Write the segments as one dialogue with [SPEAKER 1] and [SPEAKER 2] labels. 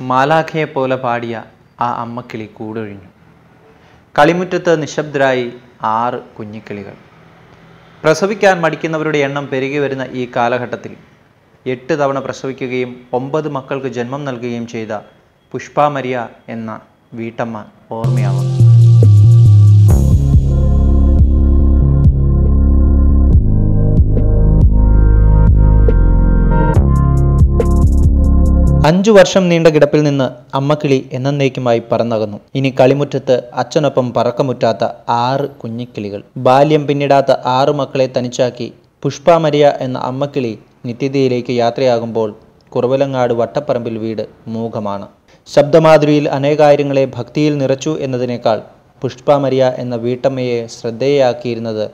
[SPEAKER 1] മാലാഖയെപ്പോലെ പാടിയ ആ അമ്മക്കിളി കൂടൊഴിഞ്ഞു. കളിമുറ്റത്ത് നിശബ്ദരായി 6 കുഞ്ഞിക്കിളികൾ. പ്രസവിക്കാൻ മടിക്കുന്നവരുടെ എണ്ണം പെരുകി വരുന്ന ഈ കാലഘട്ടത്തിൽ 8 തവണ പ്രസവിക്കുകയും 9 മക്കൾക്ക് ജന്മം നൽകുകയും ചെയ്ത പുഷ്പ മരിയ എന്ന വീട്ടമ്മ ഓർമ്മയാവുന്നു. 5 വർഷം നീണ്ട കിടപ്പിൽ നിന്ന് അമ്മക്കിളി എന്നേക്കുമായി പറന്നകന്നു. ഇനി കളിമുറ്റത്ത് അച്ഛനൊപ്പം പറക്കമുറ്റാത്ത 6 കുഞ്ഞിക്കിളികൾ. ബാല്യം പിന്നിടാത്ത 6 മക്കളെ തനിച്ചാക്കി പുഷ്പ മരിയ എന്ന അമ്മക്കിളി നിത്യതയിലേക്ക് യാത്രയാകുമ്പോൾ കുറവിലങ്ങാട് വട്ടപ്പറമ്പിൽ വീട് മൂകമാണ്. ശബ്ദമാധുരിയിൽ അനേകായിരങ്ങളെ ഭക്തിയിൽ നിറച്ചു എന്നതിനേക്കാൾ പുഷ്പ മരിയ എന്ന വീട്ടമ്മയെ ശ്രദ്ധേയയാക്കിയിരുന്നത്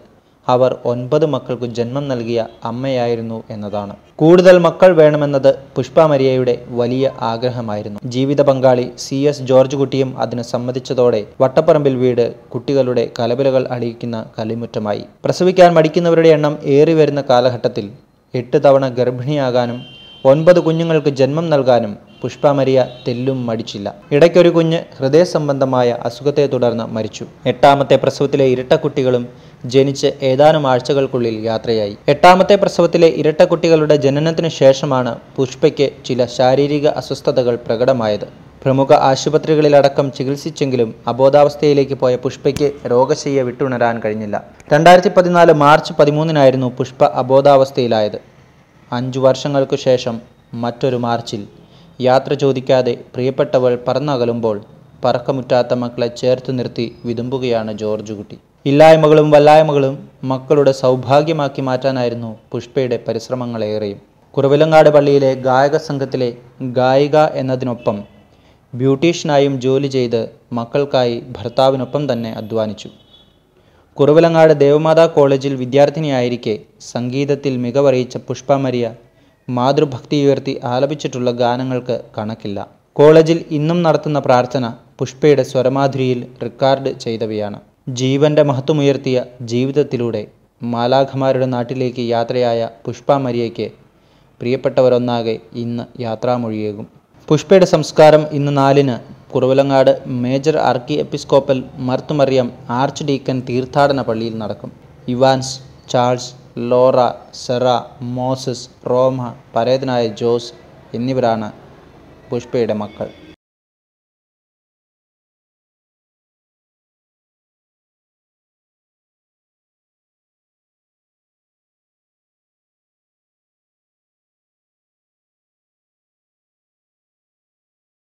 [SPEAKER 1] അവർ 9 മക്കൾക്ക് ജന്മം നൽകിയ അമ്മയായിരുന്നു എന്നതാണ്. കൂടുതൽ മക്കൾ വേണമെന്നത് പുഷ്പ മരിയയുടെ വലിയ ആഗ്രഹമായിരുന്നു. ജീവിത പങ്കാളി CS ജോർജ് കുട്ടിയും അതിന് സമ്മതിച്ചതോടെ വട്ടപ്പറമ്പിൽ വീട് കുട്ടികളുടെ കലപിലകൾ അണിയിക്കുന്ന കളിമുറ്റമായി. പ്രസവിക്കാൻ മടിക്കുന്നവരുടെ എണ്ണം ഏറി വരുന്ന കാലഘട്ടത്തിൽ 8 തവണ ഗർഭിണിയാകാനും 9 കുഞ്ഞുങ്ങൾക്ക് ജന്മം നൽകാനും പുഷ്പ മരിയ തെല്ലും മടിച്ചില്ല. ഇടയ്ക്കൊരു കുഞ്ഞ് ഹൃദയ സംബന്ധമായ അസുഖത്തെ തുടർന്ന് മരിച്ചു. 8ാമത്തെ പ്രസവത്തിലെ ഇരട്ടക്കുട്ടികളും ജനിച്ച് ഏതാനും ആഴ്ചകൾക്കുള്ളിൽ യാത്രയായി. 8ാമത്തെ പ്രസവത്തിലെ ഇരട്ടക്കുട്ടികളുടെ ജനനത്തിനു ശേഷമാണ് പുഷ്പയ്ക്ക് ചില ശാരീരിക അസ്വസ്ഥതകൾ പ്രകടമായത്. പ്രമുഖ ആശുപത്രികളിലടക്കം ചികിത്സിച്ചെങ്കിലും അബോധാവസ്ഥയിലേക്ക് പോയ പുഷ്പയ്ക്ക് രോഗശയ്യ വിട്ടുണരാൻ കഴിഞ്ഞില്ല. 2014 മാർച്ച് 13 പുഷ്പ അബോധാവസ്ഥയിലായത്. 5 വർഷങ്ങൾക്കു ശേഷം മറ്റൊരു മാർച്ചിൽ യാത്ര ചോദിക്കാതെ പ്രിയപ്പെട്ടവൾ പറന്നകലുമ്പോൾ പറക്കമുറ്റാത്ത മക്കളെ ചേർത്ത് നിർത്തി വിതുമ്പുകയാണ് ജോർജ് കുട്ടി. ഇല്ലായ്മകളും വല്ലായ്മകളും മക്കളുടെ സൗഭാഗ്യമാക്കി മാറ്റാനായിരുന്നു പുഷ്പയുടെ പരിശ്രമങ്ങളേറെയും. കുറവിലങ്ങാട് പള്ളിയിലെ ഗായക സംഘത്തിലെ ഗായിക എന്നതിനൊപ്പം ബ്യൂട്ടീഷ്യനായും ജോലി ചെയ്ത് മക്കൾക്കായി ഭർത്താവിനൊപ്പം തന്നെ അധ്വാനിച്ചു. കുറവിലങ്ങാട് ദേവമാതാ കോളേജിൽ വിദ്യാർത്ഥിനിയായിരിക്കെ സംഗീതത്തിൽ മികവറിയിച്ച പുഷ്പ മരിയ മാതൃഭക്തിയുയർത്തി ആലപിച്ചിട്ടുള്ള ഗാനങ്ങൾക്ക് കണക്കില്ല. കോളേജിൽ ഇന്നും നടത്തുന്ന പ്രാർത്ഥന പുഷ്പയുടെ സ്വരമാധുരിയിൽ റെക്കോർഡ് ചെയ്തവയാണ്. ജീവന്റെ മഹത്വമുയർത്തിയ ജീവിതത്തിലൂടെ മാലാഖമാരുടെ നാട്ടിലേക്ക് യാത്രയായ പുഷ്പ മരിയയ്ക്ക് പ്രിയപ്പെട്ടവരൊന്നാകെ ഇന്ന് യാത്രാമൊഴിയേകും. പുഷ്പയുടെ സംസ്കാരം ഇന്ന് 4-ന് Kuravilangad major archiepiscopal Marth Mariam archdeacon തീർത്ഥാടന പള്ളിയിൽ നടക്കും. Evans, Charles, Laura, Sera, Moses, Roma, പരേതനായ ജോസ് എന്നിവരാണ് പുഷ്പയുടെ മക്കൾ.